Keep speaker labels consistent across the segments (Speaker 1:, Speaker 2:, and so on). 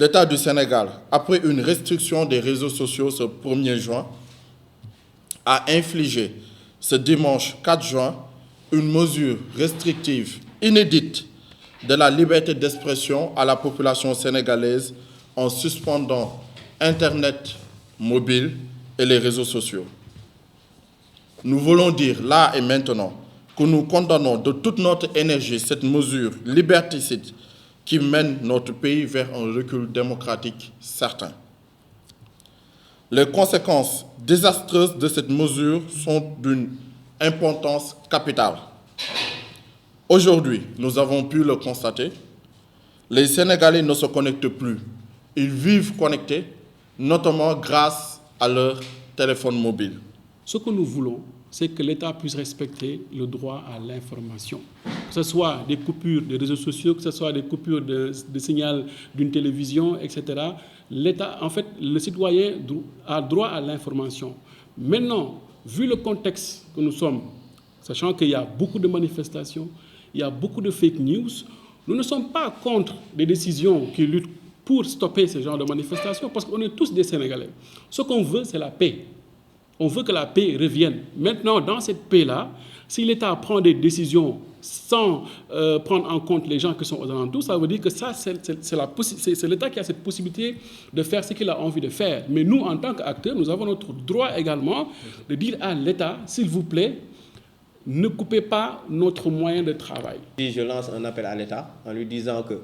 Speaker 1: l'État du Sénégal, après une restriction des réseaux sociaux ce 1er juin, a infligé ce dimanche 4 juin une mesure restrictive inédite de la liberté d'expression à la population sénégalaise en suspendant Internet mobile et les réseaux sociaux. Nous voulons dire là et maintenant que nous condamnons de toute notre énergie cette mesure liberticide qui mène notre pays vers un recul démocratique certain. Les conséquences désastreuses de cette mesure sont d'une importance capitale. Aujourd'hui, nous avons pu le constater, les Sénégalais ne se connectent plus. Ils vivent connectés, notamment grâce à leur téléphone mobile.
Speaker 2: Ce que nous voulons, c'est que l'État puisse respecter le droit à l'information. Que ce soit des coupures des réseaux sociaux, que ce soit des coupures de signal d'une télévision, etc. L'État, en fait, le citoyen a droit à l'information. Maintenant, vu le contexte que nous sommes, sachant qu'il y a beaucoup de manifestations, il y a beaucoup de fake news, nous ne sommes pas contre des décisions qui luttent pour stopper ce genre de manifestations, parce qu'on est tous des Sénégalais. Ce qu'on veut, c'est la paix. On veut que la paix revienne. Maintenant, dans cette paix-là, si l'État prend des décisions sans prendre en compte les gens qui sont aux alentours, ça veut dire que ça, c'est l'État qui a cette possibilité de faire ce qu'il a envie de faire. Mais nous, en tant qu'acteurs, nous avons notre droit également de dire à l'État, s'il vous plaît, ne coupez pas notre moyen de travail.
Speaker 3: Je lance un appel à l'État en lui disant que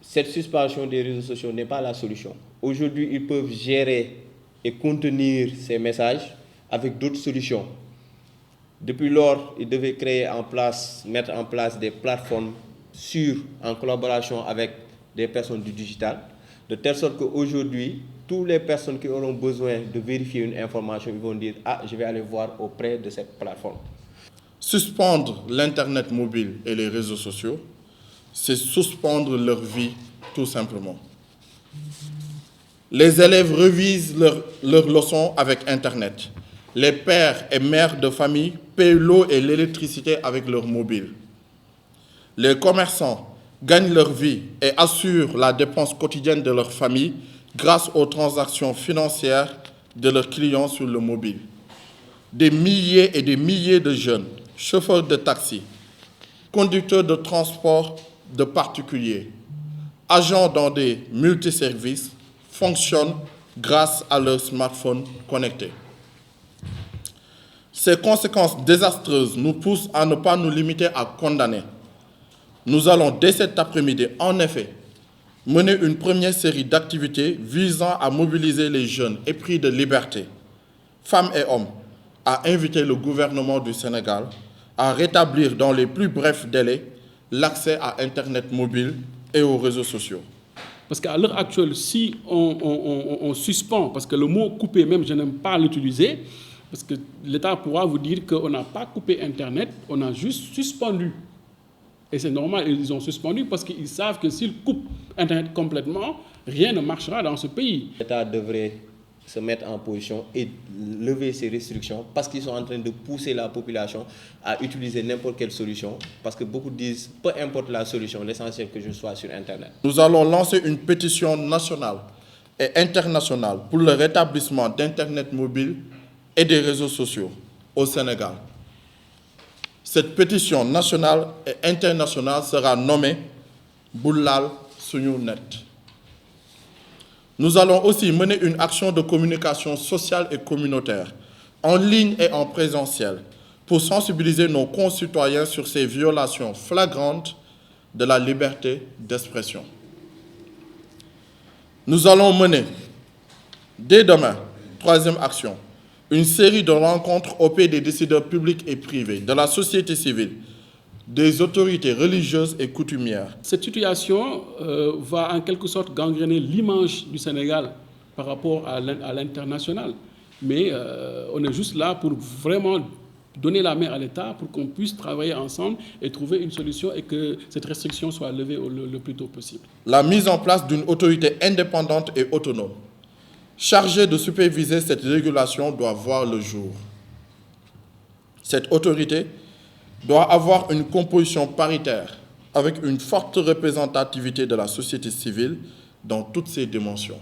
Speaker 3: cette suspension des réseaux sociaux n'est pas la solution. Aujourd'hui, ils peuvent gérer et contenir ces messages avec d'autres solutions. Depuis lors, ils devaient mettre en place des plateformes sûres en collaboration avec des personnes du digital, de telle sorte qu'aujourd'hui, toutes les personnes qui auront besoin de vérifier une information, ils vont dire « Ah, je vais aller voir auprès de cette plateforme ».
Speaker 1: Suspendre l'Internet mobile et les réseaux sociaux, c'est suspendre leur vie tout simplement. Les élèves revisent leurs leçons avec Internet. Les pères et mères de famille payent l'eau et l'électricité avec leur mobile. Les commerçants gagnent leur vie et assurent la dépense quotidienne de leur famille grâce aux transactions financières de leurs clients sur le mobile. Des milliers et des milliers de jeunes, chauffeurs de taxi, conducteurs de transport de particuliers, agents dans des multiservices, fonctionnent grâce à leur smartphone connecté. Ces conséquences désastreuses nous poussent à ne pas nous limiter à condamner. Nous allons dès cet après-midi, en effet, mener une première série d'activités visant à mobiliser les jeunes épris de liberté, femmes et hommes, à inviter le gouvernement du Sénégal à rétablir dans les plus brefs délais l'accès à Internet mobile et aux réseaux sociaux.
Speaker 2: Parce qu'à l'heure actuelle, si on suspend, parce que le mot « couper » même, je n'aime pas l'utiliser, parce que l'État pourra vous dire qu'on n'a pas coupé Internet, on a juste suspendu. Et c'est normal, ils ont suspendu parce qu'ils savent que s'ils coupent Internet complètement, rien ne marchera dans ce pays.
Speaker 3: L'État devrait se mettre en position et lever ces restrictions parce qu'ils sont en train de pousser la population à utiliser n'importe quelle solution. Parce que beaucoup disent, peu importe la solution, l'essentiel que je sois sur Internet.
Speaker 1: Nous allons lancer une pétition nationale et internationale pour le rétablissement d'Internet mobile et des réseaux sociaux au Sénégal. Cette pétition nationale et internationale sera nommée Boulal Suñu Net. Nous allons aussi mener une action de communication sociale et communautaire, en ligne et en présentiel, pour sensibiliser nos concitoyens sur ces violations flagrantes de la liberté d'expression. Nous allons mener, dès demain, troisième action, une série de rencontres auprès des décideurs publics et privés, de la société civile, des autorités religieuses et coutumières.
Speaker 2: Cette situation va en quelque sorte gangréner l'image du Sénégal par rapport à l'international. Mais on est juste là pour vraiment donner la main à l'État pour qu'on puisse travailler ensemble et trouver une solution et que cette restriction soit levée le plus tôt possible.
Speaker 1: La mise en place d'une autorité indépendante et autonome, chargée de superviser cette régulation, doit voir le jour. Cette autorité doit avoir une composition paritaire avec une forte représentativité de la société civile, dans toutes ses dimensions.